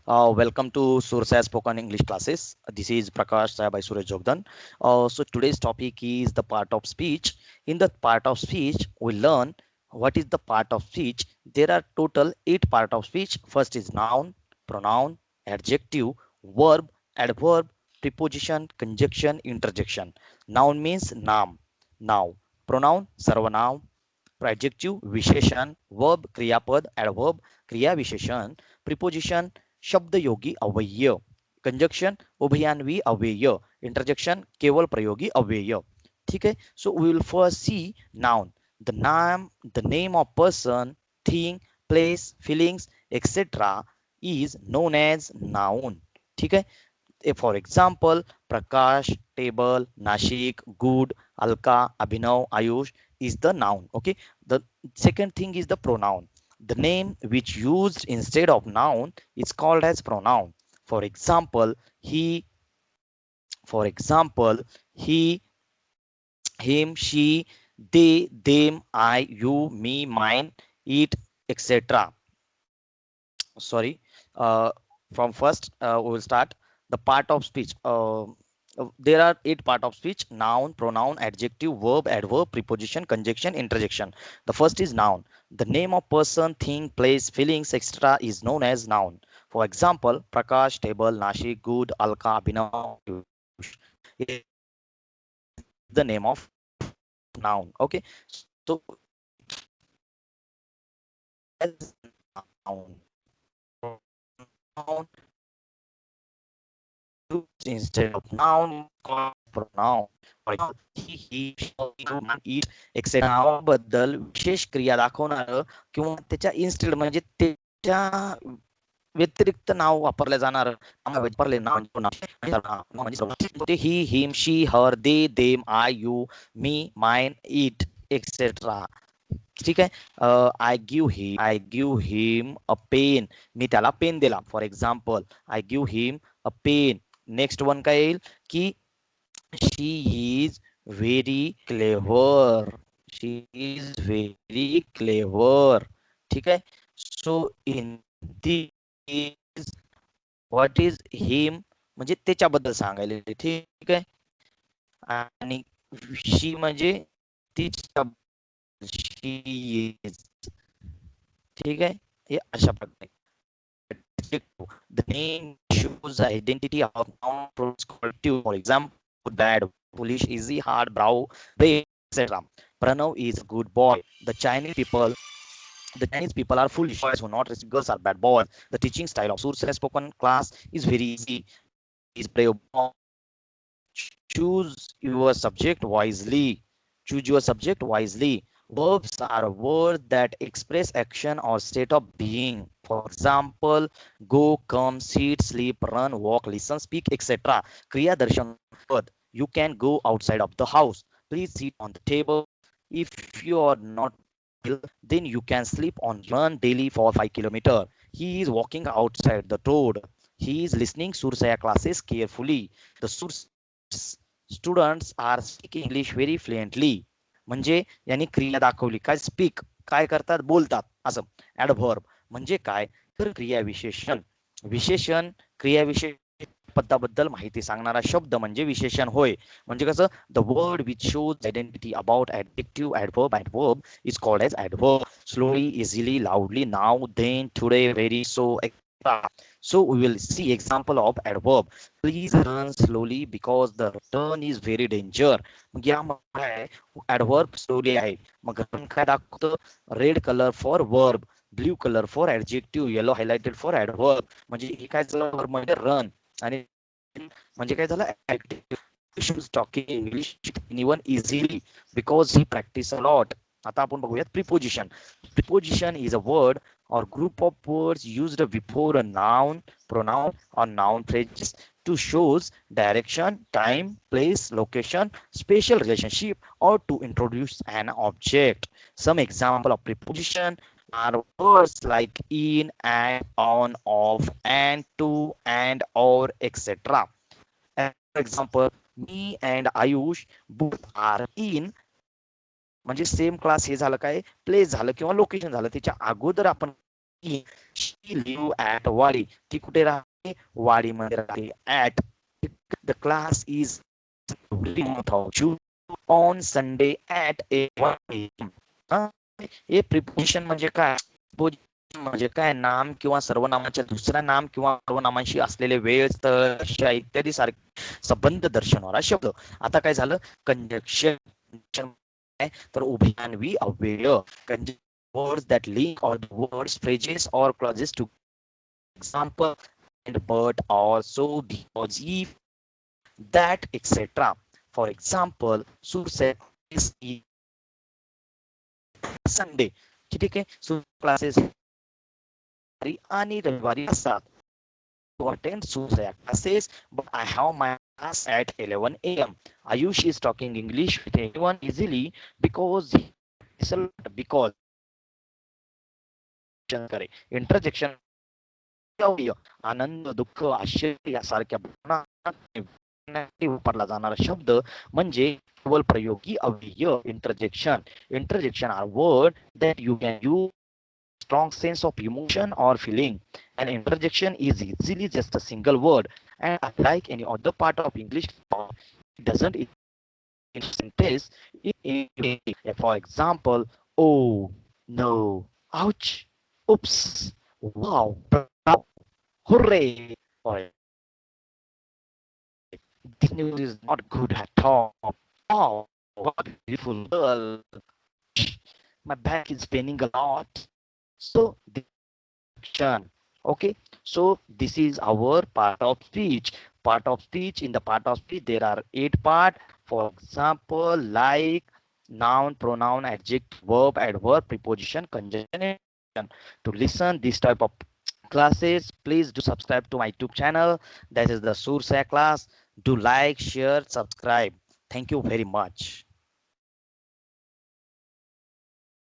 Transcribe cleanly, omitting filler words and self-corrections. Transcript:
Welcome to Sursai Spoken English classes. This is Prakash Sai by Suresh Jogdan. So today's topic is the part of speech. In the part of speech, we learn what is the part of speech. There are total 8 part of speech. First is noun, pronoun, adjective, verb, adverb, preposition, conjunction, interjection. Noun means naam, now. Pronoun, sarvanaam. Adjective, विशेषण. Verb, क्रियापद. Adverb, क्रिया विशेषण. Preposition, शब्द योगी अव्यय. Conjunction, उभयान्वी अव्यय. Interjection, केवल प्रयोगी अव्यय. ठीक है. So we will first see noun. The name of person, thing, place, feelings, etc. is known as noun. ठीक है. For example, Prakash, table, Nashik, good, Alka, Abhinav, Ayush is the noun. Okay. The second thing is the pronoun. The name which used instead of noun is called as pronoun. For example, he, for example, he, him, she, they, them, I, you, me, mine, it, etc. Sorry. Uh, from first, we will start the part of speech. There are 8 part of speech: noun, pronoun, adjective, verb, adverb, preposition, conjunction, interjection. The first is noun. The name of person, thing, place, feelings, etc. is known as noun. For example, Prakash, table, Nashik, good, Alka, Abhinav, is the name of noun. Okay. So as noun, pronoun used instead of noun called pronoun. For example, he, she, you, man, it, etc. नावाबद्दल विशेष क्रिया दाखवणार किंवा त्याच्या instead म्हणजे त्याच्या व्यतिरिक्त नाव वापरलं जाणार वापरले नाव म्हणजे he, him, she, her, they, them, I, you, me, mine, it, et cetera. ठीक आहे. I give him a pen. मी त्याला पेन दिला. For example, I give him a pen. Next one काय येईल की she is very clever. She is very clever. ठीक आहे. So in this what is him म्हणजे त्याच्याबद्दल सांगायला. ठीक आहे. आणि शी म्हणजे तिच्या शी इज. ठीक आहे. हे अशा प्रकारे the name shows the identity of noun pronouns collective. For example, good, bad, foolish, easy, hard, brave, brave, etc. Pranav is a good boy. The Chinese people are foolish boys who not girls are bad boys. The teaching style of Sursai spoken class is very easy. Is brave boy. Choose your subject wisely. Choose your subject wisely. Verbs are words that express action or state of being. For example, go, come, sit, sleep, run, walk, listen, speak, etc. Kriya darshan word. You can go outside of the house. Please sit on the table. If you are not ill, then you can sleep on run daily for 5 kilometers. He is walking outside the road. He is listening Sursaya classes carefully. The students are speaking English very fluently. म्हणजे यांनी क्रिया दाखवली. काय speak, काय करतात, बोलतात असं. Adverb म्हणजे काय तर क्रिया विशेषण. विशेषण क्रिया विशेष पदाबद्दल माहिती सांगणारा शब्द म्हणजे विशेषण होय. म्हणजे कसं the word which shows identity about adjective, adverb, adverb is called as adverb. Slowly, easily, loudly, now, then, today, very, so, etcetera. So we will see example of adverb. Please run slowly because the turn is very danger. मग यामध्ये adverb slowly आहे. मग run काय दाखवतं? Red colour for verb, blue colour for adjective, yellow highlighted for adverb. म्हणजे हे काय झालं verb म्हणजे run. आणि म्हणजे काय झालं active talking English even easily because he practice a lot. आता आपण बघूयात preposition. Preposition is a word or group of words used before a noun, pronoun, or noun phrase to shows direction, time, place, location, spatial relationship, or to introduce an object. Some example of preposition are words like in, and, on, of, and, to, and, or, etc. For example, me and Ayush both are in. म्हणजे same class हे झालं काय place झालं किंवा location झालं. त्याच्या अगोदर आपण she live at वाडी. ती कुठे राहते? वाडीमध्ये राहते. At the class is every month of June on Sunday at 1 p.m. हे प्रिपोजिशन म्हणजे काय? म्हणजे काय? नाम किंवा सर्वनामाच्या दुसऱ्या नाम किंवा सर्वनामांशी असलेले वेळ, स्थळ इत्यादी सारखे संबंध दर्शवणारा शब्द. आता काय झालं? कंजक्शन तर उभयान्वी अव्यय. words that link or the words, phrases or clauses to example and but also because if that etc. For example, Sur said is Sunday. ठीक आहे. So classes आणि रविवारी असतात. To attend Surya classes, but I have my class at 11 a.m. Ayush is talking English with anyone easily because because करे interjection आनंद, दुःख, आश्चर्य यासारख्या भावना वापरला जाणारा शब्द म्हणजे केवळ प्रयोगी अव्यय. Interjection are word that you can use strong sense of emotion or feeling. An interjection is easily just a single word, and unlike any other part of English, it doesn't in sentence. For example, oh, no, ouch, oops, wow, bravo, hooray. This news is not good at all. Oh, what a beautiful girl. My back is paining a lot. So, okay, so this is our part of speech. In the part of speech there are 8 part. For example, like noun, pronoun, adjective, verb, adverb, preposition, conjunction. To listen this type of classes, please do subscribe to my YouTube channel. That is the Sursa class. Do like, share, subscribe. Thank you very much.